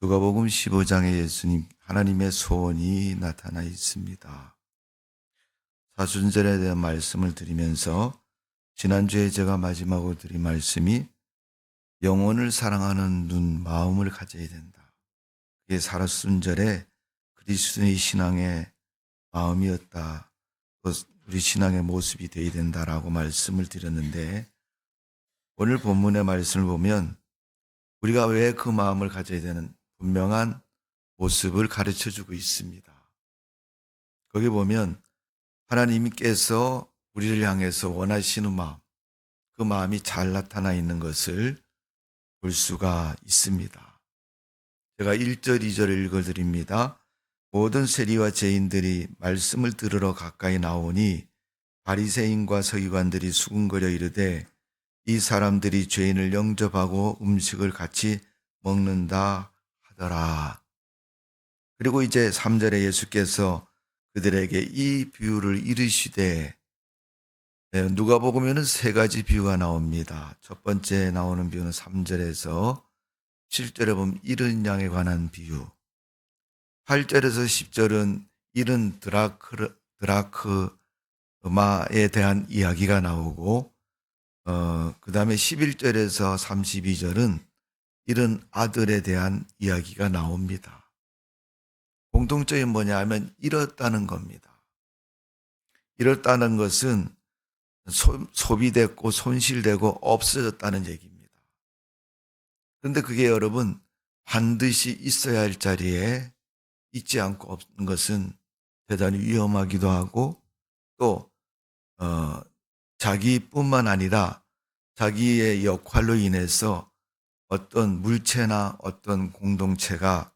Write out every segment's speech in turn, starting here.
누가복음 15장에 예수님 하나님의 소원이 나타나 있습니다. 사순절에 대한 말씀을 드리면서 지난주에 제가 마지막으로 드린 말씀이 영혼을 사랑하는 눈, 마음을 가져야 된다. 그게 사순절에 그리스도의 신앙의 마음이었다. 또 우리 신앙의 모습이 되어야 된다라고 말씀을 드렸는데, 오늘 본문의 말씀을 보면 우리가 왜 그 마음을 가져야 되는 분명한 모습을 가르쳐주고 있습니다. 거기 보면 하나님께서 우리를 향해서 원하시는 마음, 그 마음이 잘 나타나 있는 것을 볼 수가 있습니다. 제가 1절, 2절을 읽어드립니다. 모든 세리와 죄인들이 말씀을 들으러 가까이 나오니 바리새인과 서기관들이 수군거려 이르되 이 사람들이 죄인을 영접하고 음식을 같이 먹는다 하더라. 그리고 이제 3절에 예수께서 그들에게 이 비유를 이르시되, 누가복음에는 세 가지 비유가 나옵니다. 첫 번째 나오는 비유는 3절에서 7절에 보면 잃은 양에 관한 비유, 8절에서 10절은 잃은 드라크마에 대한 이야기가 나오고, 그 다음에 11절에서 32절은 잃은 아들에 대한 이야기가 나옵니다. 공통점이 뭐냐 하면 잃었다는 겁니다. 잃었다는 것은 소비됐고 손실되고 없어졌다는 얘기입니다. 그런데 그게 여러분 반드시 있어야 할 자리에 있지 않고 없는 것은 대단히 위험하기도 하고, 또 자기뿐만 아니라 자기의 역할로 인해서 어떤 물체나 어떤 공동체가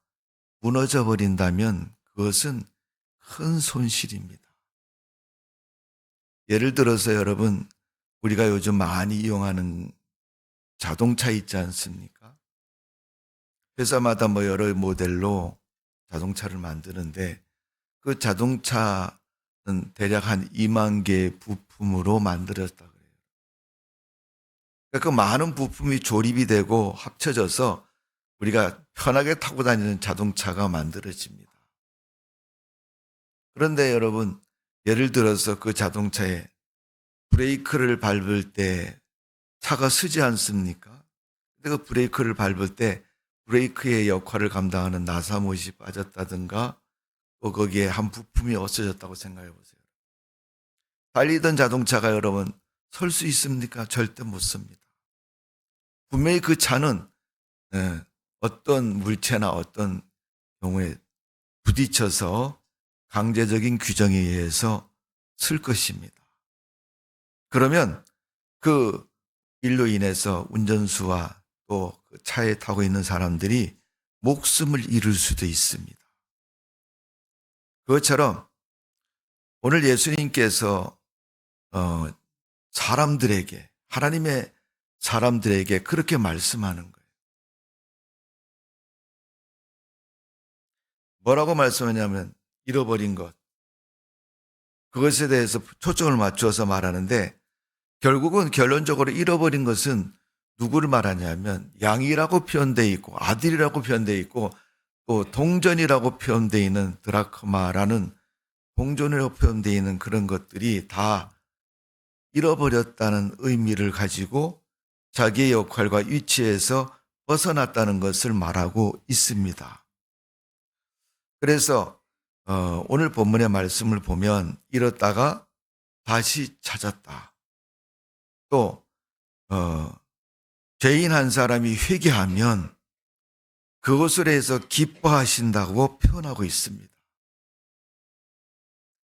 무너져 버린다면 그것은 큰 손실입니다. 예를 들어서 여러분, 우리가 요즘 많이 이용하는 자동차 있지 않습니까? 회사마다 여러 모델로 자동차를 만드는데, 그 자동차는 대략 한 2만 개의 부품으로 만들었다 그래요. 그러니까 그 많은 부품이 조립이 되고 합쳐져서 우리가 편하게 타고 다니는 자동차가 만들어집니다. 그런데 여러분, 예를 들어서 그 자동차에 브레이크를 밟을 때 차가 서지 않습니까? 근데 그 브레이크를 밟을 때 브레이크의 역할을 감당하는 나사못이 빠졌다든가, 또 거기에 한 부품이 없어졌다고 생각해 보세요. 달리던 자동차가 여러분 설 수 있습니까? 절대 못 섭니다. 분명히 그 차는 어떤 물체나 어떤 경우에 부딪혀서 강제적인 규정에 의해서 쓸 것입니다. 그러면 그 일로 인해서 운전수와 또 그 차에 타고 있는 사람들이 목숨을 잃을 수도 있습니다. 그것처럼 오늘 예수님께서 사람들에게, 하나님의 사람들에게 그렇게 말씀하는 거예요. 뭐라고 말씀하냐면 잃어버린 것, 그것에 대해서 초점을 맞추어서 말하는데, 결국은 결론적으로 잃어버린 것은 누구를 말하냐면 양이라고 표현되어 있고 아들이라고 표현되어 있고 또 동전이라고 표현되어 있는 드라크마라는 동전이라고 표현되어 있는 그런 것들이 다 잃어버렸다는 의미를 가지고 자기의 역할과 위치에서 벗어났다는 것을 말하고 있습니다. 그래서 오늘 본문의 말씀을 보면 잃었다가 다시 찾았다. 또 죄인 한 사람이 회개하면 그것을 해서 기뻐하신다고 표현하고 있습니다.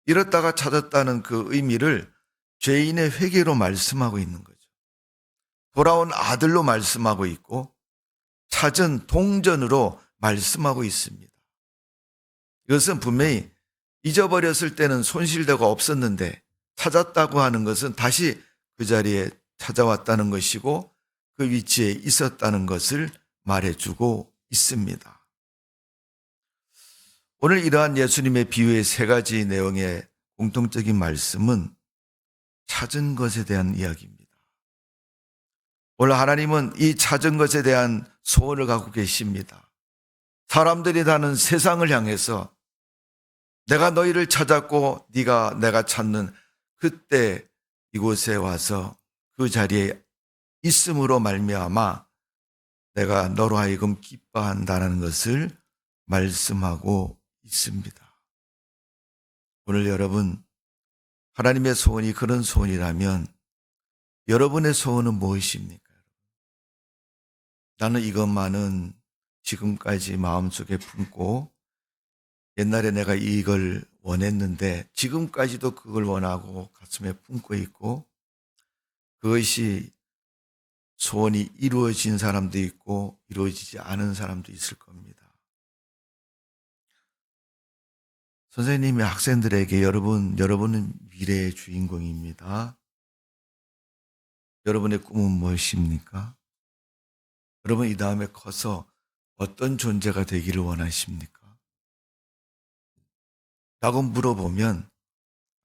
잃었다가 찾았다는 그 의미를 죄인의 회개로 말씀하고 있는 거죠. 돌아온 아들로 말씀하고 있고 찾은 동전으로 말씀하고 있습니다. 이것은 분명히 잊어버렸을 때는 손실되고 없었는데 찾았다고 하는 것은 다시 그 자리에 찾아왔다는 것이고 그 위치에 있었다는 것을 말해주고 있습니다. 오늘 이러한 예수님의 비유의 세 가지 내용의 공통적인 말씀은 찾은 것에 대한 이야기입니다. 오늘 하나님은 이 찾은 것에 대한 소원을 갖고 계십니다. 사람들이 사는 세상을 향해서 내가 너희를 찾았고 네가 내가 찾는 그때 이곳에 와서 그 자리에 있음으로 말미암아 내가 너로 하여금 기뻐한다는 것을 말씀하고 있습니다. 오늘 여러분, 하나님의 소원이 그런 소원이라면 여러분의 소원은 무엇입니까? 나는 이것만은 지금까지 마음속에 품고 옛날에 내가 이걸 원했는데 지금까지도 그걸 원하고 가슴에 품고 있고 그것이 소원이 이루어진 사람도 있고 이루어지지 않은 사람도 있을 겁니다. 선생님이 학생들에게 여러분은 미래의 주인공입니다. 여러분의 꿈은 무엇입니까? 여러분 이 다음에 커서 어떤 존재가 되기를 원하십니까? 라고 물어보면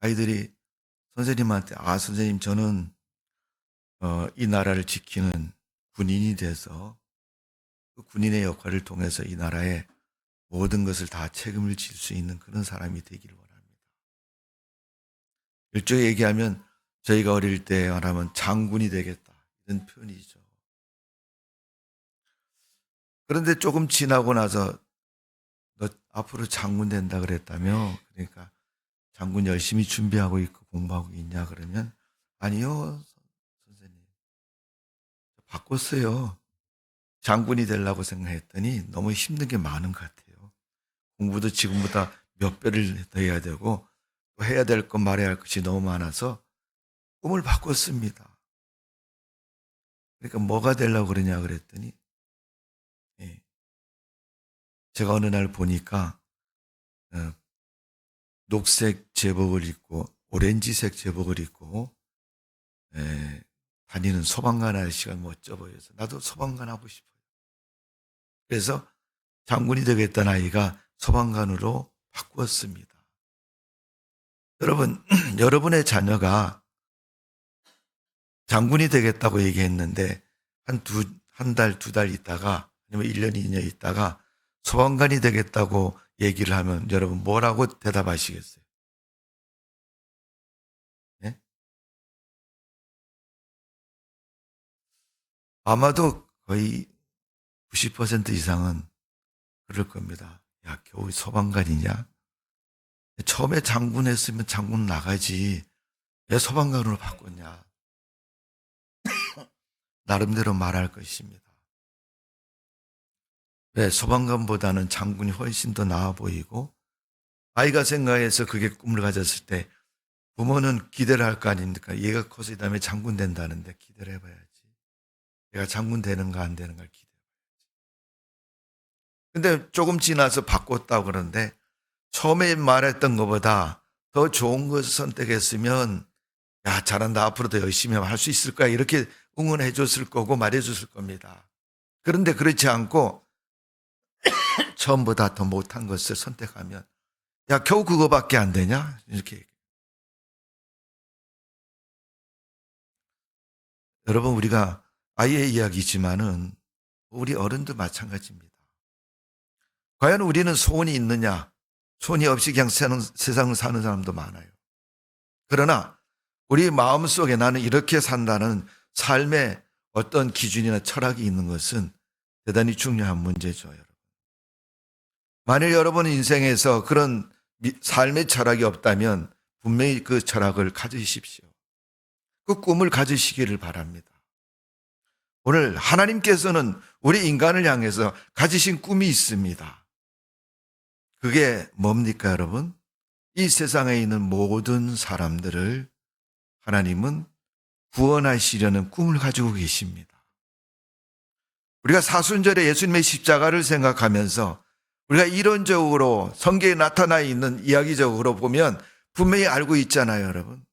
아이들이 선생님한테 선생님 저는 이 나라를 지키는 군인이 돼서 그 군인의 역할을 통해서 이 나라의 모든 것을 다 책임을 질 수 있는 그런 사람이 되기를 원합니다. 일종의 얘기하면 저희가 어릴 때 말하면 장군이 되겠다 이런 표현이죠. 그런데 조금 지나고 나서 너 앞으로 장군 된다 그랬다며? 그러니까 장군 열심히 준비하고 있고 공부하고 있냐 그러면 아니요 선생님 바꿨어요. 장군이 되려고 생각했더니 너무 힘든 게 많은 것 같아요. 공부도 지금보다 몇 배를 더 해야 되고 또 해야 될 것 말해야 할 것이 너무 많아서 꿈을 바꿨습니다. 그러니까 뭐가 되려고 그러냐 그랬더니 제가 어느 날 보니까 녹색 제복을 입고 오렌지색 제복을 입고 다니는 소방관 아저씨가 멋져 보여서 나도 소방관 하고 싶어요. 그래서 장군이 되겠다는 아이가 소방관으로 바꾸었습니다. 여러분, 여러분의 자녀가 장군이 되겠다고 얘기했는데 한 달, 두 달 있다가 아니면 1년, 2년 있다가 소방관이 되겠다고 얘기를 하면 여러분 뭐라고 대답하시겠어요? 네? 아마도 거의 90% 이상은 그럴 겁니다. 야, 겨우 소방관이냐? 처음에 장군 했으면 장군 나가지. 왜 소방관으로 바꿨냐? 나름대로 말할 것입니다. 왜 소방관보다는 장군이 훨씬 더 나아 보이고 아이가 생각해서 그게 꿈을 가졌을 때 부모는 기대를 할 거 아닙니까? 얘가 커서 이 다음에 장군 된다는데 기대를 해봐야지. 얘가 장군 되는가 안 되는가 기대해봐야지. 근데 조금 지나서 바꿨다고 그러는데 처음에 말했던 것보다 더 좋은 것을 선택했으면 야 잘한다 앞으로 더 열심히 할 수 있을 거야 이렇게 응원해 줬을 거고 말해 줬을 겁니다. 그런데 그렇지 않고 처음보다 더 못한 것을 선택하면 야 겨우 그거밖에 안 되냐 이렇게. 여러분 우리가 아이의 이야기지만은 우리 어른도 마찬가지입니다. 과연 우리는 소원이 있느냐? 소원이 없이 그냥 세상을 사는 사람도 많아요. 그러나 우리 마음속에 나는 이렇게 산다는 삶의 어떤 기준이나 철학이 있는 것은 대단히 중요한 문제죠, 여러분. 만일 여러분 인생에서 그런 삶의 철학이 없다면 분명히 그 철학을 가지십시오. 그 꿈을 가지시기를 바랍니다. 오늘 하나님께서는 우리 인간을 향해서 가지신 꿈이 있습니다. 그게 뭡니까, 여러분? 이 세상에 있는 모든 사람들을 하나님은 구원하시려는 꿈을 가지고 계십니다. 우리가 사순절에 예수님의 십자가를 생각하면서 우리가 이론적으로 성경에 나타나 있는 이야기적으로 보면 분명히 알고 있잖아요, 여러분.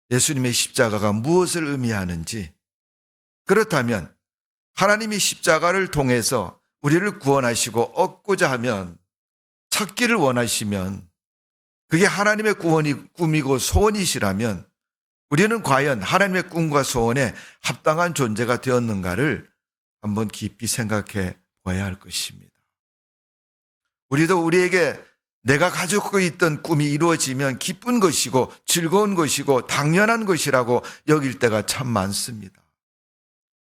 예수님의 십자가가 무엇을 의미하는지. 그렇다면 하나님이 십자가를 통해서 우리를 구원하시고 얻고자 하면 찾기를 원하시면 그게 하나님의 꿈이고 소원이시라면 우리는 과연 하나님의 꿈과 소원에 합당한 존재가 되었는가를 한번 깊이 생각해 보아야 할 것입니다. 우리도 우리에게 내가 가지고 있던 꿈이 이루어지면 기쁜 것이고 즐거운 것이고 당연한 것이라고 여길 때가 참 많습니다.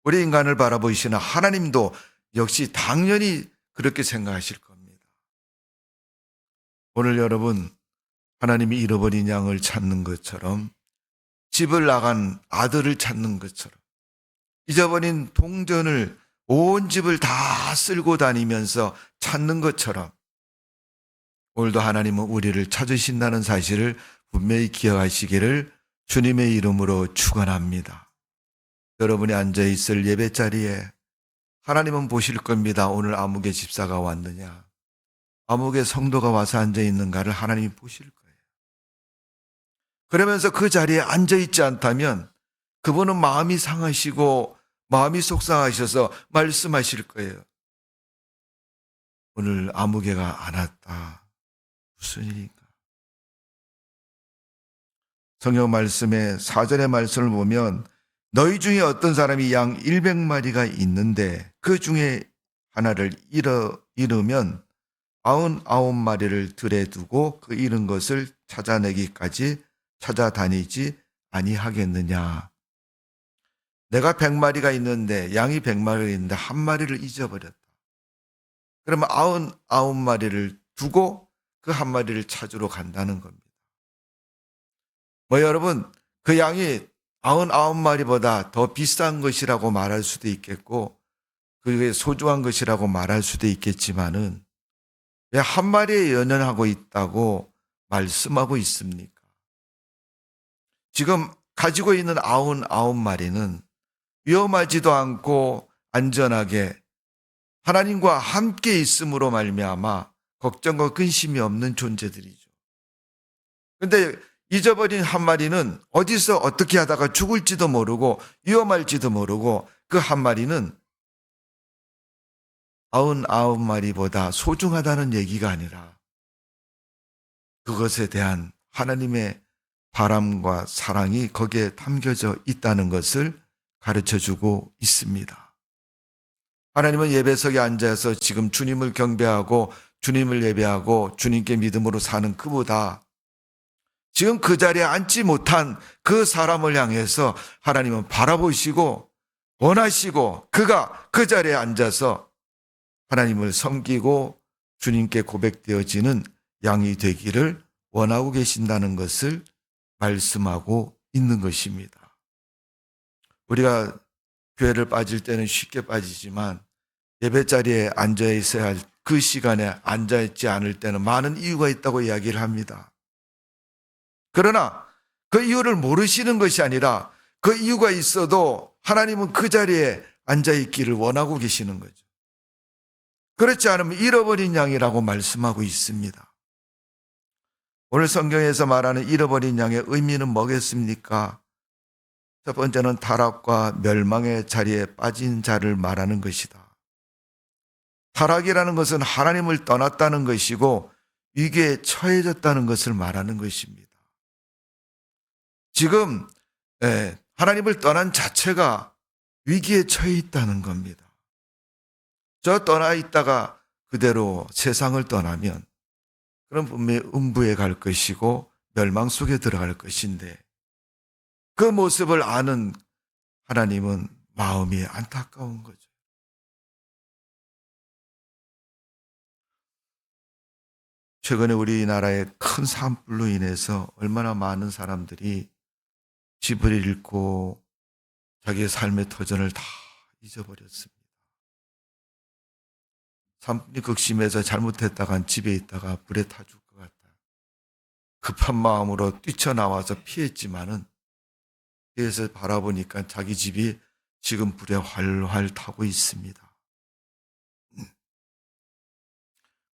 우리 인간을 바라보시는 하나님도 역시 당연히 그렇게 생각하실 겁니다. 오늘 여러분, 하나님이 잃어버린 양을 찾는 것처럼, 집을 나간 아들을 찾는 것처럼, 잊어버린 동전을 온 집을 다 쓸고 다니면서 찾는 것처럼, 오늘도 하나님은 우리를 찾으신다는 사실을 분명히 기억하시기를 주님의 이름으로 축원합니다. 여러분이 앉아있을 예배 자리에 하나님은 보실 겁니다. 오늘 아무개 집사가 왔느냐, 아무개 성도가 와서 앉아있는가를 하나님이 보실 거예요. 그러면서 그 자리에 앉아있지 않다면 그분은 마음이 상하시고 마음이 속상하셔서 말씀하실 거예요. 오늘 아무개가 안 왔다. 무슨 일인가? 성경 말씀의 4절의 말씀을 보면 너희 중에 어떤 사람이 양 100마리가 있는데 그 중에 하나를 잃으면 99마리를 들에 두고 그 잃은 것을 찾아내기까지 찾아다니지 아니하겠느냐. 내가 100마리가 있는데 양이 100마리가 있는데 한 마리를 잊어버렸다. 그러면 99마리를 두고 그 한 마리를 찾으러 간다는 겁니다. 여러분, 그 양이 99마리보다 더 비싼 것이라고 말할 수도 있겠고 그게 소중한 것이라고 말할 수도 있겠지만은 왜 한 마리에 연연하고 있다고 말씀하고 있습니까? 지금 가지고 있는 99마리는 위험하지도 않고 안전하게 하나님과 함께 있음으로 말미암아 걱정과 근심이 없는 존재들이죠. 그런데 잊어버린 한 마리는 어디서 어떻게 하다가 죽을지도 모르고 위험할지도 모르고 그 한 마리는 99마리보다 소중하다는 얘기가 아니라 그것에 대한 하나님의 바람과 사랑이 거기에 담겨져 있다는 것을 가르쳐주고 있습니다. 하나님은 예배석에 앉아서 지금 주님을 경배하고 주님을 예배하고 주님께 믿음으로 사는 그보다 지금 그 자리에 앉지 못한 그 사람을 향해서 하나님은 바라보시고 원하시고 그가 그 자리에 앉아서 하나님을 섬기고 주님께 고백되어지는 양이 되기를 원하고 계신다는 것을 말씀하고 있는 것입니다. 우리가 교회를 빠질 때는 쉽게 빠지지만 예배 자리에 앉아 있어야 할 그 시간에 앉아 있지 않을 때는 많은 이유가 있다고 이야기를 합니다. 그러나 그 이유를 모르시는 것이 아니라 그 이유가 있어도 하나님은 그 자리에 앉아 있기를 원하고 계시는 거죠. 그렇지 않으면 잃어버린 양이라고 말씀하고 있습니다. 오늘 성경에서 말하는 잃어버린 양의 의미는 뭐겠습니까? 첫 번째는 타락과 멸망의 자리에 빠진 자를 말하는 것이다. 타락이라는 것은 하나님을 떠났다는 것이고 위기에 처해졌다는 것을 말하는 것입니다. 지금 하나님을 떠난 자체가 위기에 처해 있다는 겁니다. 저 떠나 있다가 그대로 세상을 떠나면 그럼 분명히 음부에 갈 것이고 멸망 속에 들어갈 것인데 그 모습을 아는 하나님은 마음이 안타까운 거죠. 최근에 우리나라의 큰 산불로 인해서 얼마나 많은 사람들이 집을 잃고 자기의 삶의 터전을 다 잊어버렸습니다. 산불이 극심해서 잘못했다간 집에 있다가 불에 타 죽을 것 같다. 급한 마음으로 뛰쳐나와서 피했지만은 뒤에서 바라보니까 자기 집이 지금 불에 활활 타고 있습니다.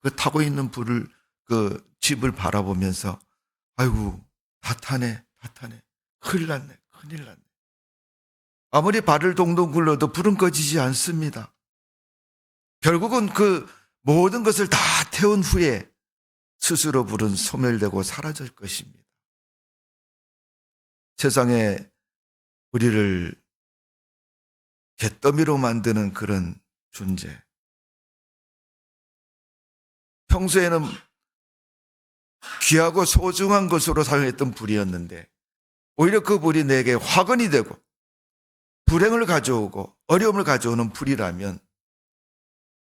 그 타고 있는 불을 그 집을 바라보면서 아이고 다 타네 큰일 났네. 아무리 발을 동동 굴러도 불은 꺼지지 않습니다. 결국은 그 모든 것을 다 태운 후에 스스로 불은 소멸되고 사라질 것입니다. 세상에 우리를 잿더미로 만드는 그런 존재, 평소에는 귀하고 소중한 것으로 사용했던 불이었는데 오히려 그 불이 내게 화근이 되고 불행을 가져오고 어려움을 가져오는 불이라면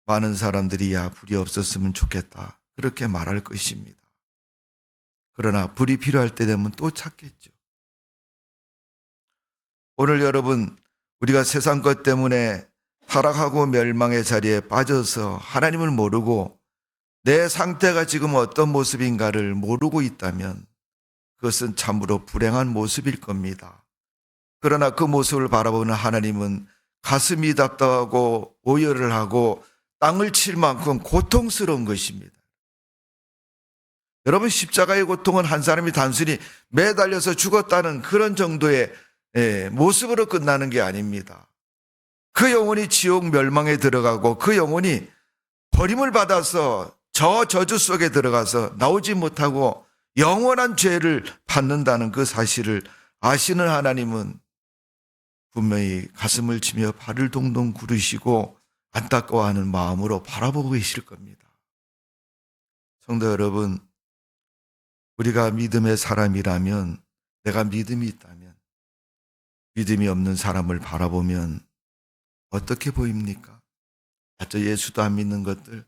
많은 사람들이 야, 불이 없었으면 좋겠다 그렇게 말할 것입니다. 그러나 불이 필요할 때 되면 또 찾겠죠. 오늘 여러분, 우리가 세상 것 때문에 타락하고 멸망의 자리에 빠져서 하나님을 모르고 내 상태가 지금 어떤 모습인가를 모르고 있다면 그것은 참으로 불행한 모습일 겁니다. 그러나 그 모습을 바라보는 하나님은 가슴이 답답하고 오열을 하고 땅을 칠 만큼 고통스러운 것입니다. 여러분, 십자가의 고통은 한 사람이 단순히 매달려서 죽었다는 그런 정도의 모습으로 끝나는 게 아닙니다. 그 영혼이 지옥 멸망에 들어가고 그 영혼이 버림을 받아서 저 저주 속에 들어가서 나오지 못하고 영원한 죄를 받는다는 그 사실을 아시는 하나님은 분명히 가슴을 치며 발을 동동 구르시고 안타까워하는 마음으로 바라보고 계실 겁니다. 성도 여러분, 우리가 믿음의 사람이라면, 내가 믿음이 있다면 믿음이 없는 사람을 바라보면 어떻게 보입니까? 저 예수도 안 믿는 것들,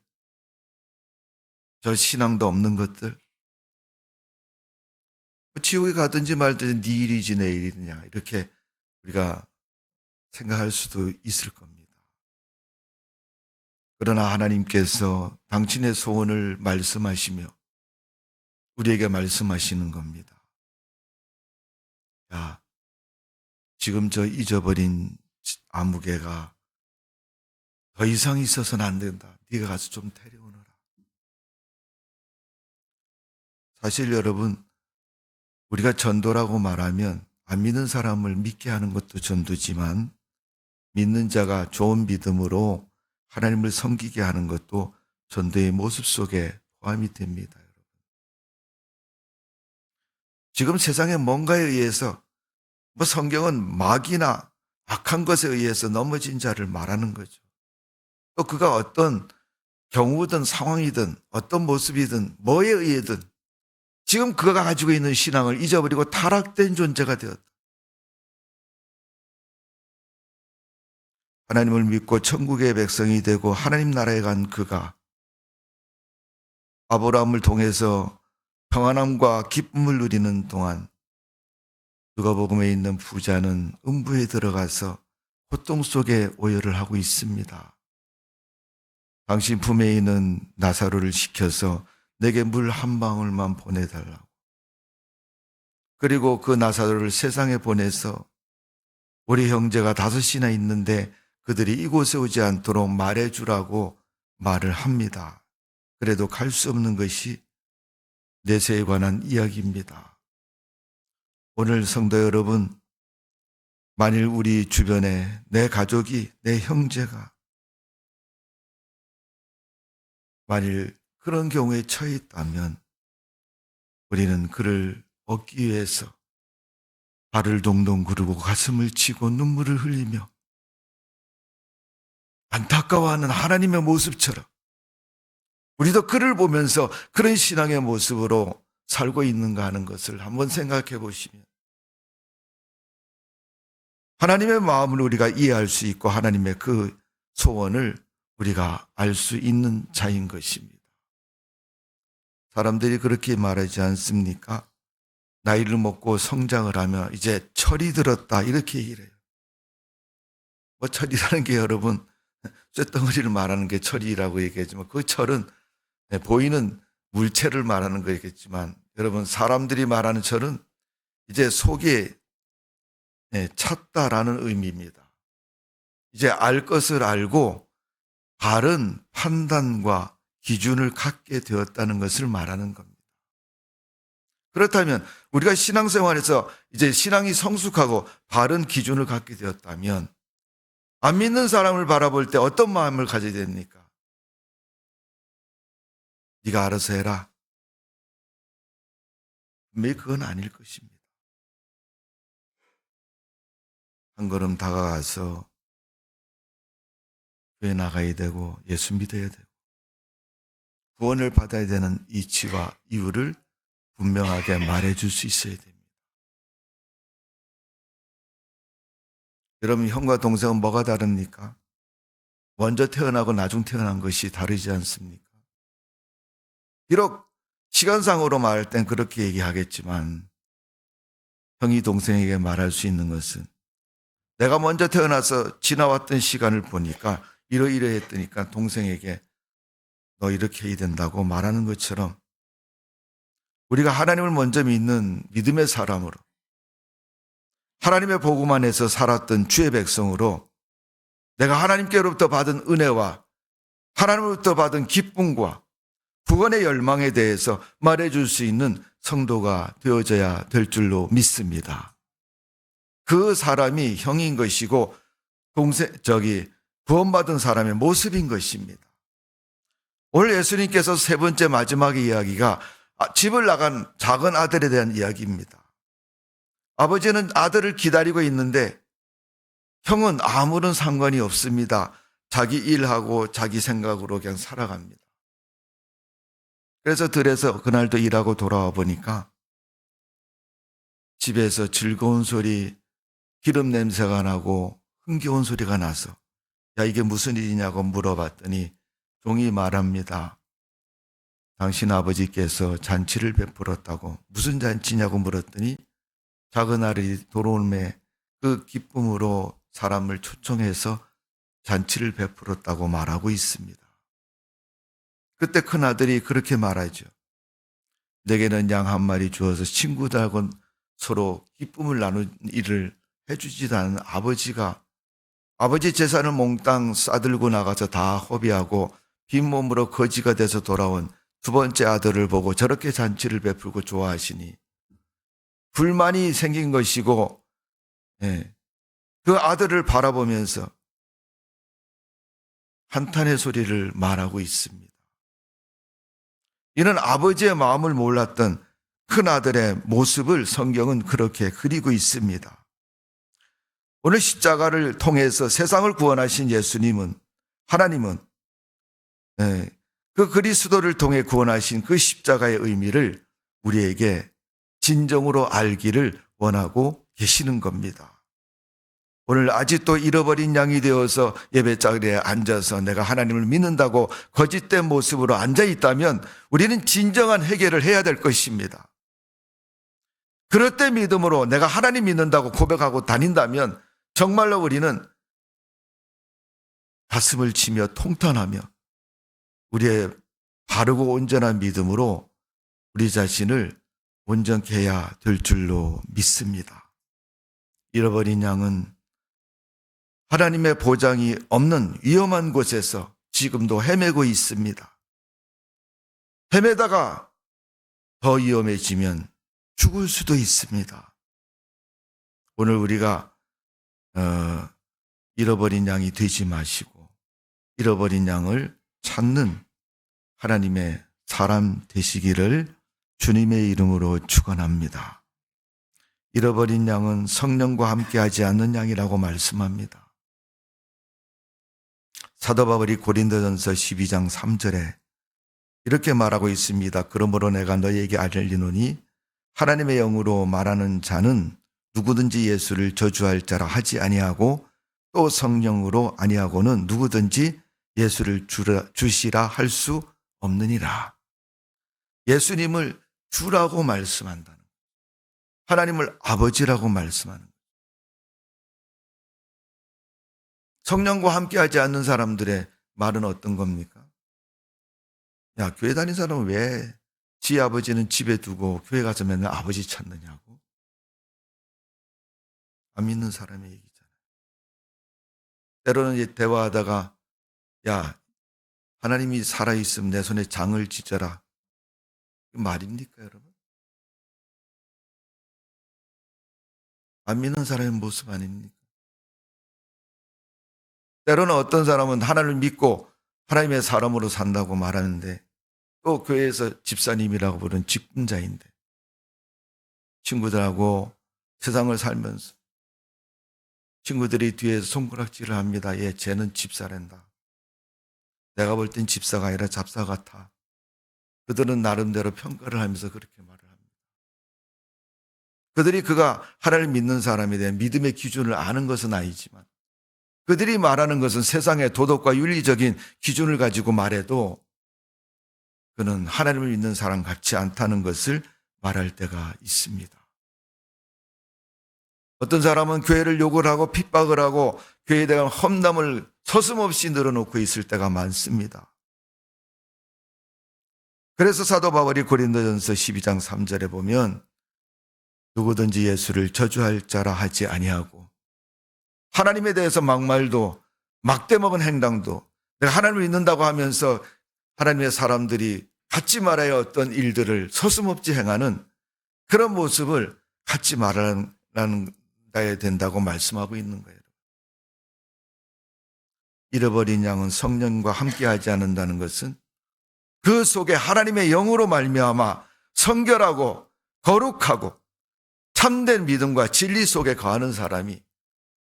저 신앙도 없는 것들, 지옥에 가든지 말든지 네 일이지 내 일이냐 이렇게 우리가 생각할 수도 있을 겁니다. 그러나 하나님께서 당신의 소원을 말씀하시며 우리에게 말씀하시는 겁니다. 야, 지금 저 잊어버린 아무개가 더 이상 있어서는 안 된다. 네가 가서 좀 데려오너라. 사실 여러분, 우리가 전도라고 말하면 안 믿는 사람을 믿게 하는 것도 전도지만 믿는 자가 좋은 믿음으로 하나님을 섬기게 하는 것도 전도의 모습 속에 포함이 됩니다. 여러분. 지금 세상에 뭔가에 의해서 성경은 마귀나 악한 것에 의해서 넘어진 자를 말하는 거죠. 또 그가 어떤 경우든 상황이든 어떤 모습이든 뭐에 의해든 지금 그가 가지고 있는 신앙을 잊어버리고 타락된 존재가 되었다. 하나님을 믿고 천국의 백성이 되고 하나님 나라에 간 그가 아브라함을 통해서 평안함과 기쁨을 누리는 동안 누가복음에 있는 부자는 음부에 들어가서 고통 속에 오열을 하고 있습니다. 당신 품에 있는 나사로를 시켜서 내게 물 한 방울만 보내달라고. 그리고 그 나사로를 세상에 보내서 우리 형제가 5이나 있는데 그들이 이곳에 오지 않도록 말해주라고 말을 합니다. 그래도 갈 수 없는 것이 내세에 관한 이야기입니다. 오늘 성도 여러분, 만일 우리 주변에 내 가족이, 내 형제가 만일 그런 경우에 처해 있다면 우리는 그를 얻기 위해서 발을 동동 구르고 가슴을 치고 눈물을 흘리며 안타까워하는 하나님의 모습처럼 우리도 그를 보면서 그런 신앙의 모습으로 살고 있는가 하는 것을 한번 생각해 보시면 하나님의 마음을 우리가 이해할 수 있고 하나님의 그 소원을 우리가 알 수 있는 자인 것입니다. 사람들이 그렇게 말하지 않습니까? 나이를 먹고 성장을 하며 이제 철이 들었다 이렇게 얘기를 해요. 철이라는 게 여러분 쇳덩어리를 말하는 게 철이라고 얘기하지만 그 철은 보이는 물체를 말하는 거겠지만 여러분 사람들이 말하는 철은 이제 속에 찼다라는 의미입니다. 이제 알 것을 알고 바른 판단과 기준을 갖게 되었다는 것을 말하는 겁니다. 그렇다면 우리가 신앙생활에서 이제 신앙이 성숙하고 바른 기준을 갖게 되었다면 안 믿는 사람을 바라볼 때 어떤 마음을 가져야 됩니까? 네가 알아서 해라. 분명히 그건 아닐 것입니다. 한 걸음 다가가서 교회 나가야 되고 예수 믿어야 되고 구원을 받아야 되는 이치와 이유를 분명하게 말해줄 수 있어야 됩니다. 여러분, 형과 동생은 뭐가 다릅니까? 먼저 태어나고 나중 태어난 것이 다르지 않습니까? 비록 시간상으로 말할 땐 그렇게 얘기하겠지만 형이 동생에게 말할 수 있는 것은 내가 먼저 태어나서 지나왔던 시간을 보니까 이러이러했더니까 동생에게 너 이렇게 해야 된다고 말하는 것처럼 우리가 하나님을 먼저 믿는 믿음의 사람으로 하나님의 복음 안에서 살았던 주의 백성으로 내가 하나님께로부터 받은 은혜와 하나님으로부터 받은 기쁨과 구원의 열망에 대해서 말해줄 수 있는 성도가 되어져야 될 줄로 믿습니다. 그 사람이 형인 것이고 구원받은 사람의 모습인 것입니다. 오늘 예수님께서 세 번째 마지막 이야기가 집을 나간 작은 아들에 대한 이야기입니다. 아버지는 아들을 기다리고 있는데 형은 아무런 상관이 없습니다. 자기 일하고 자기 생각으로 그냥 살아갑니다. 그래서 들에서 그날도 일하고 돌아와 보니까 집에서 즐거운 소리, 기름 냄새가 나고 흥겨운 소리가 나서 야, 이게 무슨 일이냐고 물어봤더니 종이 말합니다. 당신 아버지께서 잔치를 베풀었다고. 무슨 잔치냐고 물었더니 작은 아들이 돌아옴에 그 기쁨으로 사람을 초청해서 잔치를 베풀었다고 말하고 있습니다. 그때 큰아들이 그렇게 말하죠. 내게는 양 한 마리 주어서 친구들하고 서로 기쁨을 나눈 일을 해주지도 않은 아버지가 아버지 재산을 몽땅 싸들고 나가서 다 허비하고 빈몸으로 거지가 돼서 돌아온 두 번째 아들을 보고 저렇게 잔치를 베풀고 좋아하시니 불만이 생긴 것이고 그 아들을 바라보면서 한탄의 소리를 말하고 있습니다. 이는 아버지의 마음을 몰랐던 큰아들의 모습을 성경은 그렇게 그리고 있습니다. 오늘 십자가를 통해서 세상을 구원하신 예수님은 하나님은 그 그리스도를 통해 구원하신 그 십자가의 의미를 우리에게 진정으로 알기를 원하고 계시는 겁니다. 오늘 아직도 잃어버린 양이 되어서 예배자리에 앉아서 내가 하나님을 믿는다고 거짓된 모습으로 앉아있다면 우리는 진정한 해결을 해야 될 것입니다. 그럴 때 믿음으로 내가 하나님 믿는다고 고백하고 다닌다면 정말로 우리는 가슴을 치며 통탄하며 우리의 바르고 온전한 믿음으로 우리 자신을 온전케 해야 될 줄로 믿습니다. 잃어버린 양은 하나님의 보장이 없는 위험한 곳에서 지금도 헤매고 있습니다. 헤매다가 더 위험해지면 죽을 수도 있습니다. 오늘 우리가 잃어버린 양이 되지 마시고 잃어버린 양을 찾는 하나님의 사람 되시기를 주님의 이름으로 축원합니다. 잃어버린 양은 성령과 함께하지 않는 양이라고 말씀합니다. 사도 바울이 고린도전서 12장 3절에 이렇게 말하고 있습니다. 그러므로 내가 너희에게 알리노니 하나님의 영으로 말하는 자는 누구든지 예수를 저주할 자라 하지 아니하고 또 성령으로 아니하고는 누구든지 예수를 주시라 할 수 없느니라. 예수님을 주라고 말씀한다는 거예요. 하나님을 아버지라고 말씀하는 거예요. 성령과 함께하지 않는 사람들의 말은 어떤 겁니까? 야, 교회 다니는 사람은 왜 지 아버지는 집에 두고 교회 가서 맨날 아버지 찾느냐고? 안 믿는 사람의 얘기잖아요. 때로는 대화하다가 야, 하나님이 살아있으면 내 손에 장을 찢어라. 말입니까, 여러분? 안 믿는 사람의 모습 아닙니까? 때로는 어떤 사람은 하나님을 믿고 하나님의 사람으로 산다고 말하는데 또 교회에서 집사님이라고 부르는 직분자인데 친구들하고 세상을 살면서 친구들이 뒤에서 손가락질을 합니다. 예, 쟤는 집사란다. 내가 볼 땐 집사가 아니라 잡사 같아. 그들은 나름대로 평가를 하면서 그렇게 말을 합니다. 그들이 그가 하나님을 믿는 사람에 대한 믿음의 기준을 아는 것은 아니지만 그들이 말하는 것은 세상의 도덕과 윤리적인 기준을 가지고 말해도 그는 하나님을 믿는 사람 같지 않다는 것을 말할 때가 있습니다. 어떤 사람은 교회를 욕을 하고 핍박을 하고 교회에 대한 험담을 서슴없이 늘어놓고 있을 때가 많습니다. 그래서 사도 바울이 고린도전서 12장 3절에 보면 누구든지 예수를 저주할 자라 하지 아니하고 하나님에 대해서 막말도 막대먹은 행동도 내가 하나님을 믿는다고 하면서 하나님의 사람들이 갖지 말아야 어떤 일들을 서슴없이 행하는 그런 모습을 갖지 말아야 된다고 말씀하고 있는 거예요. 잃어버린 양은 성령과 함께하지 않는다는 것은 그 속에 하나님의 영으로 말미암아 성결하고 거룩하고 참된 믿음과 진리 속에 거하는 사람이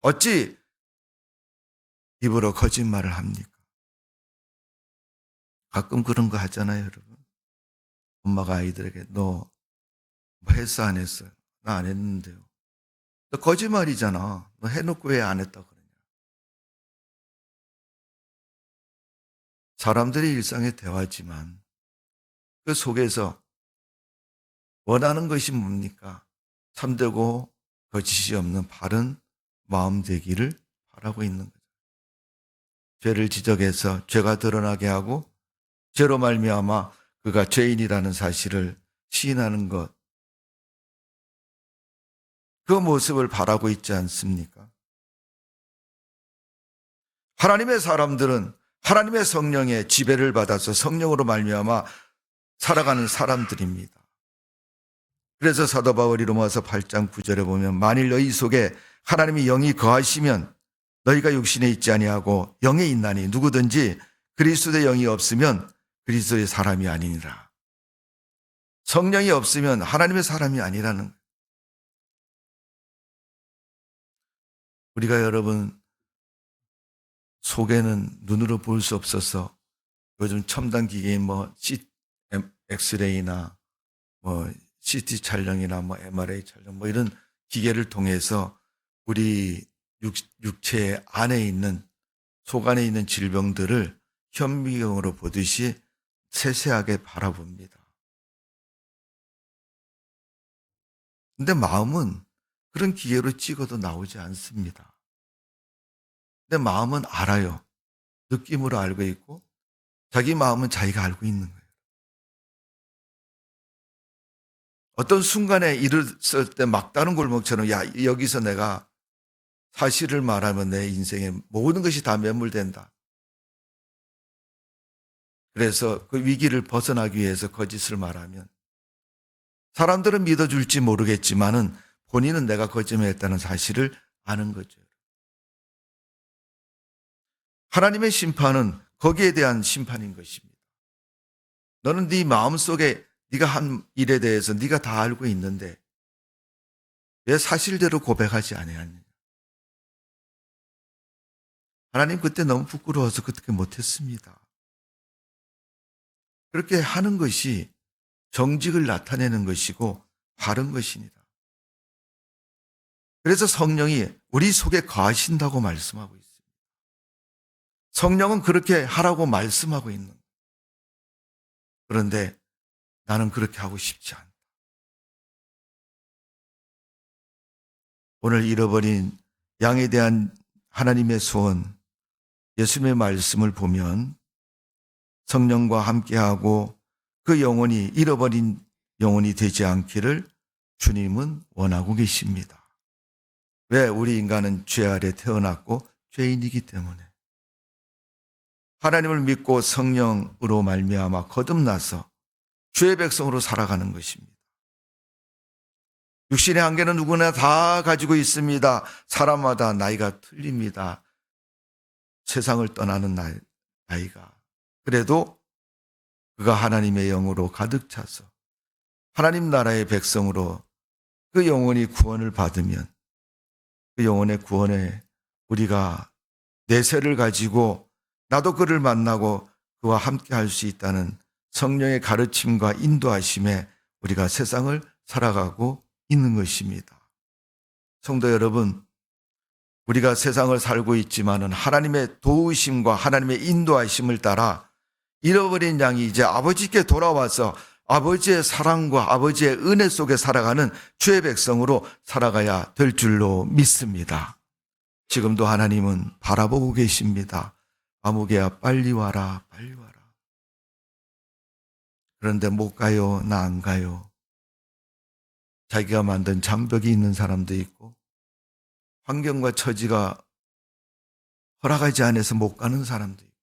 어찌 입으로 거짓말을 합니까? 가끔 그런 거 하잖아요, 여러분. 엄마가 아이들에게 너 뭐 했어 안 했어요? 나 안 했는데요. 너 거짓말이잖아. 너 해놓고 왜 안 했다고 그러냐. 사람들의 일상의 대화지만 그 속에서 원하는 것이 뭡니까? 참되고 거짓이 없는 바른 마음 되기를 바라고 있는 거죠. 죄를 지적해서 죄가 드러나게 하고 죄로 말미암아 그가 죄인이라는 사실을 시인하는 것, 그 모습을 바라고 있지 않습니까? 하나님의 사람들은 하나님의 성령의 지배를 받아서 성령으로 말미암아 살아가는 사람들입니다. 그래서 사도 바울이 로마서 8장 9절에 보면 만일 너희 속에 하나님의 영이 거하시면 너희가 육신에 있지 아니하고 영에 있나니 누구든지 그리스도의 영이 없으면 그리스도의 사람이 아니니라. 성령이 없으면 하나님의 사람이 아니라는 거예요. 우리가 여러분 속에는 눈으로 볼 수 없어서 요즘 첨단 기계인 엑스레이나 CT 촬영이나 MRI 촬영 이런 기계를 통해서 우리 육체 안에 있는 속 안에 있는 질병들을 현미경으로 보듯이 세세하게 바라봅니다. 근데 마음은 그런 기계로 찍어도 나오지 않습니다. 근데 마음은 알아요. 느낌으로 알고 있고 자기 마음은 자기가 알고 있는 거예요. 어떤 순간에 일었을 때 막다른 골목처럼 여기서 내가 사실을 말하면 내 인생의 모든 것이 다 매몰된다. 그래서 그 위기를 벗어나기 위해서 거짓을 말하면 사람들은 믿어줄지 모르겠지만은 본인은 내가 거짓말했다는 사실을 아는 거죠. 하나님의 심판은 거기에 대한 심판인 것입니다. 너는 네 마음속에 네가 한 일에 대해서 네가 다 알고 있는데 왜 사실대로 고백하지 아니하느냐. 하나님 그때 너무 부끄러워서 그렇게 못했습니다. 그렇게 하는 것이 정직을 나타내는 것이고 바른 것입니다. 그래서 성령이 우리 속에 거하신다고 말씀하고 있습니다. 성령은 그렇게 하라고 말씀하고 있는 거예요. 그런데 나는 그렇게 하고 싶지 않다. 오늘 잃어버린 양에 대한 하나님의 소원, 예수님의 말씀을 보면 성령과 함께하고 그 영혼이 잃어버린 영혼이 되지 않기를 주님은 원하고 계십니다. 왜? 우리 인간은 죄 아래 태어났고 죄인이기 때문에 하나님을 믿고 성령으로 말미암아 거듭나서 주의 백성으로 살아가는 것입니다. 육신의 한계는 누구나 다 가지고 있습니다. 사람마다 나이가 틀립니다. 세상을 떠나는 나이가. 그래도 그가 하나님의 영으로 가득 차서 하나님 나라의 백성으로 그 영혼이 구원을 받으면 그 영혼의 구원에 우리가 내세를 가지고 나도 그를 만나고 그와 함께 할 수 있다는 성령의 가르침과 인도하심에 우리가 세상을 살아가고 있는 것입니다. 성도 여러분, 우리가 세상을 살고 있지만은 하나님의 도우심과 하나님의 인도하심을 따라 잃어버린 양이 이제 아버지께 돌아와서 아버지의 사랑과 아버지의 은혜 속에 살아가는 주의 백성으로 살아가야 될 줄로 믿습니다. 지금도 하나님은 바라보고 계십니다. 아무개야 빨리 와라, 빨리 와라. 그런데 못 가요, 나 안 가요. 자기가 만든 장벽이 있는 사람도 있고 환경과 처지가 허락하지 않아서 못 가는 사람도 있고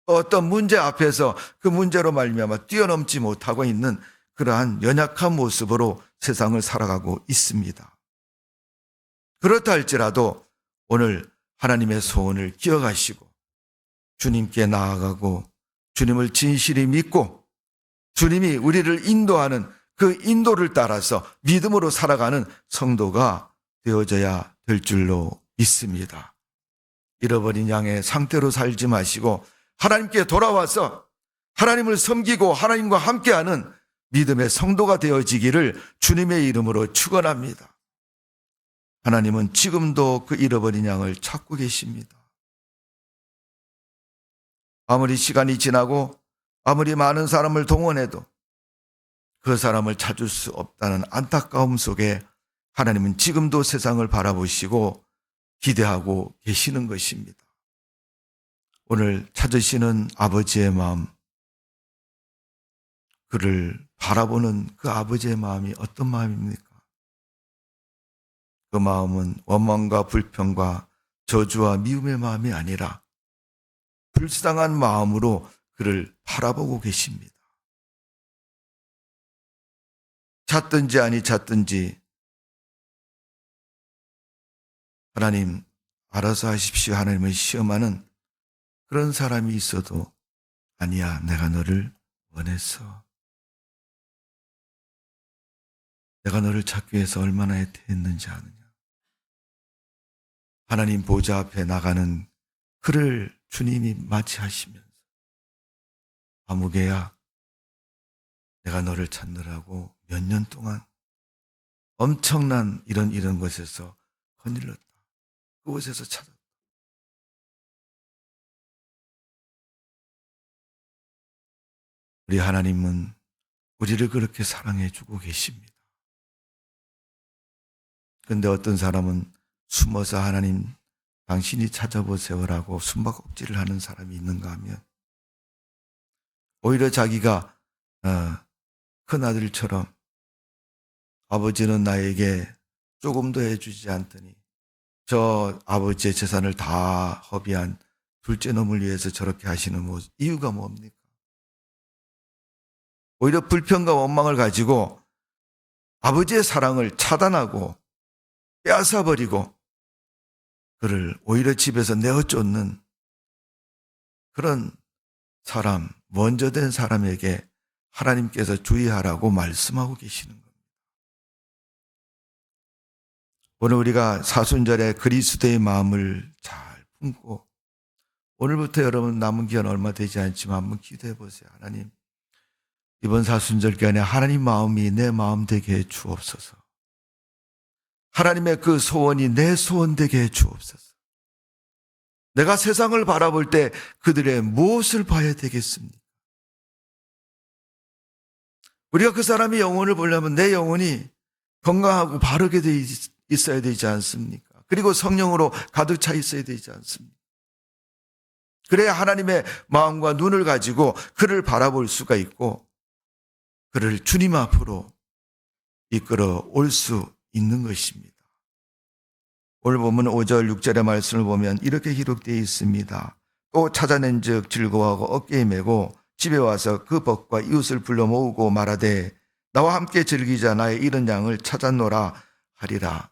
어떤 문제 앞에서 그 문제로 말미암아 뛰어넘지 못하고 있는 그러한 연약한 모습으로 세상을 살아가고 있습니다. 그렇다 할지라도 오늘 하나님의 소원을 기억하시고 주님께 나아가고 주님을 진실히 믿고 주님이 우리를 인도하는 그 인도를 따라서 믿음으로 살아가는 성도가 되어져야 될 줄로 믿습니다. 잃어버린 양의 상태로 살지 마시고 하나님께 돌아와서 하나님을 섬기고 하나님과 함께하는 믿음의 성도가 되어지기를 주님의 이름으로 축원합니다. 하나님은 지금도 그 잃어버린 양을 찾고 계십니다. 아무리 시간이 지나고 아무리 많은 사람을 동원해도 그 사람을 찾을 수 없다는 안타까움 속에 하나님은 지금도 세상을 바라보시고 기대하고 계시는 것입니다. 오늘 찾으시는 아버지의 마음, 그를 바라보는 그 아버지의 마음이 어떤 마음입니까? 그 마음은 원망과 불평과 저주와 미움의 마음이 아니라 불쌍한 마음으로 그를 바라보고 계십니다. 찾든지 아니 찾든지 하나님 알아서 하십시오. 하나님을 시험하는 그런 사람이 있어도 아니야, 내가 너를 원했어. 내가 너를 찾기 위해서 얼마나 애태했는지 아느냐. 하나님 보좌 앞에 나가는 그를 주님이 맞이하시면서 아무개야, 내가 너를 찾느라고 몇 년 동안 엄청난 이런 것에서 거닐렀다. 그곳에서 찾았다. 우리 하나님은 우리를 그렇게 사랑해 주고 계십니다. 그런데 어떤 사람은 숨어서 하나님 당신이 찾아보세요라고 숨바꼭질을 하는 사람이 있는가 하면 오히려 자기가 큰 아들처럼 아버지는 나에게 조금도 해주지 않더니 저 아버지의 재산을 다 허비한 둘째 놈을 위해서 저렇게 하시는 이유가 뭡니까? 오히려 불평과 원망을 가지고 아버지의 사랑을 차단하고 빼앗아버리고 그를 오히려 집에서 내어쫓는 그런 사람, 먼저 된 사람에게 하나님께서 주의하라고 말씀하고 계시는 겁니다. 오늘 우리가 사순절에 그리스도의 마음을 잘 품고 오늘부터 여러분 남은 기간 얼마 되지 않지만 한번 기도해 보세요. 하나님, 이번 사순절 기간에 하나님 마음이 내 마음 되게 해 주옵소서. 하나님의 그 소원이 내 소원 되게 해 주옵소서. 내가 세상을 바라볼 때 그들의 무엇을 봐야 되겠습니까? 우리가 그 사람의 영혼을 보려면 내 영혼이 건강하고 바르게 돼 있어야 되지 않습니까? 그리고 성령으로 가득 차 있어야 되지 않습니까? 그래야 하나님의 마음과 눈을 가지고 그를 바라볼 수가 있고 그를 주님 앞으로 이끌어 올 수 있는 것입니다. 오늘 보면 5절 6절의 말씀을 보면 이렇게 기록되어 있습니다. 또 찾아낸 즉 즐거워하고 어깨에 메고 집에 와서 그 벗과 이웃을 불러 모으고 말하되 나와 함께 즐기자. 나의 잃은 양을 찾았노라 하리라.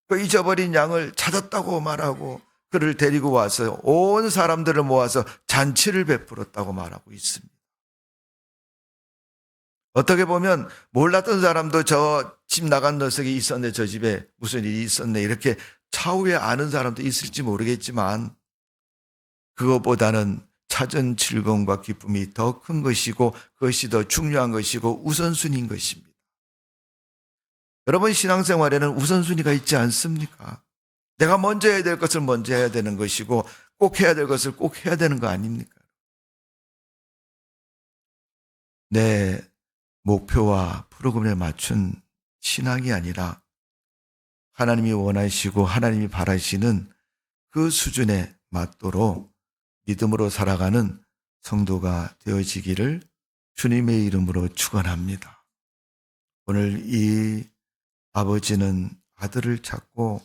그 잊어버린 양을 찾았다고 말하고 그를 데리고 와서 온 사람들을 모아서 잔치를 베풀었다고 말하고 있습니다. 어떻게 보면 몰랐던 사람도 저 집 나간 녀석이 있었네, 저 집에 무슨 일이 있었네, 이렇게 차후에 아는 사람도 있을지 모르겠지만 그것보다는 찾은 즐거움과 기쁨이 더 큰 것이고 그것이 더 중요한 것이고 우선순위인 것입니다. 여러분 신앙생활에는 우선순위가 있지 않습니까? 내가 먼저 해야 될 것을 먼저 해야 되는 것이고 꼭 해야 될 것을 꼭 해야 되는 거 아닙니까? 내 목표와 프로그램에 맞춘 신앙이 아니라 하나님이 원하시고 하나님이 바라시는 그 수준에 맞도록 믿음으로 살아가는 성도가 되어지기를 주님의 이름으로 축원합니다. 오늘 이 아버지는 아들을 찾고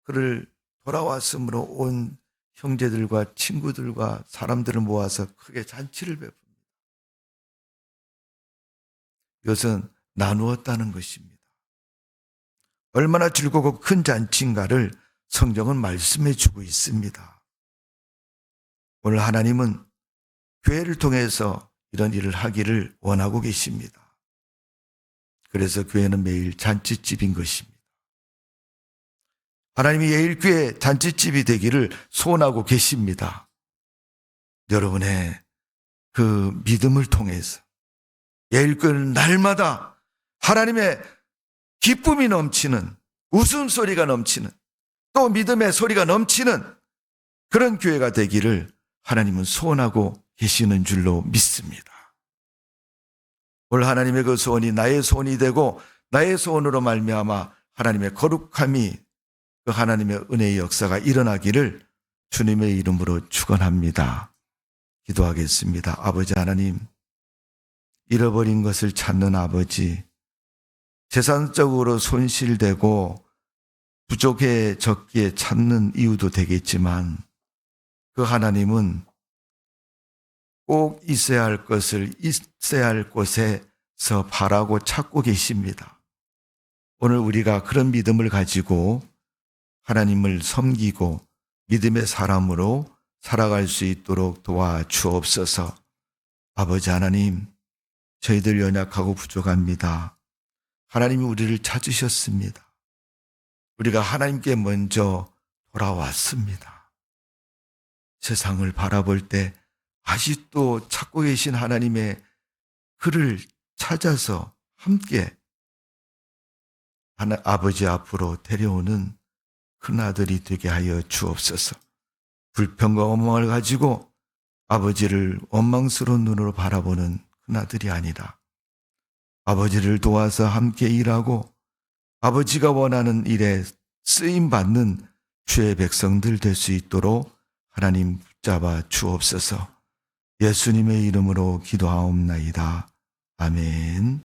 그를 돌아왔으므로 온 형제들과 친구들과 사람들을 모아서 크게 잔치를 베풉니다. 이것은 나누었다는 것입니다. 얼마나 즐겁고 큰 잔치인가를 성경은 말씀해 주고 있습니다. 오늘 하나님은 교회를 통해서 이런 일을 하기를 원하고 계십니다. 그래서 교회는 매일 잔치집인 것입니다. 하나님이 예일교회 잔치집이 되기를 소원하고 계십니다. 여러분의 그 믿음을 통해서 예일교회는 날마다 하나님의 기쁨이 넘치는 웃음소리가 넘치는 또 믿음의 소리가 넘치는 그런 교회가 되기를 하나님은 소원하고 계시는 줄로 믿습니다. 오늘 하나님의 그 소원이 나의 소원이 되고 나의 소원으로 말미암아 하나님의 거룩함이 그 하나님의 은혜의 역사가 일어나기를 주님의 이름으로 축원합니다. 기도하겠습니다. 아버지 하나님, 잃어버린 것을 찾는 아버지, 재산적으로 손실되고 부족해졌기에 찾는 이유도 되겠지만 그 하나님은 꼭 있어야 할 것을 있어야 할 곳에서 바라고 찾고 계십니다. 오늘 우리가 그런 믿음을 가지고 하나님을 섬기고 믿음의 사람으로 살아갈 수 있도록 도와주옵소서. 아버지 하나님, 저희들 연약하고 부족합니다. 하나님이 우리를 찾으셨습니다. 우리가 하나님께 먼저 돌아왔습니다. 세상을 바라볼 때 아직도 찾고 계신 하나님의 그를 찾아서 함께 아버지 앞으로 데려오는 큰아들이 되게 하여 주옵소서. 불평과 원망을 가지고 아버지를 원망스러운 눈으로 바라보는 큰아들이 아니라 아버지를 도와서 함께 일하고 아버지가 원하는 일에 쓰임받는 주의 백성들 될 수 있도록 하나님 붙잡아 주옵소서. 예수님의 이름으로 기도하옵나이다. 아멘.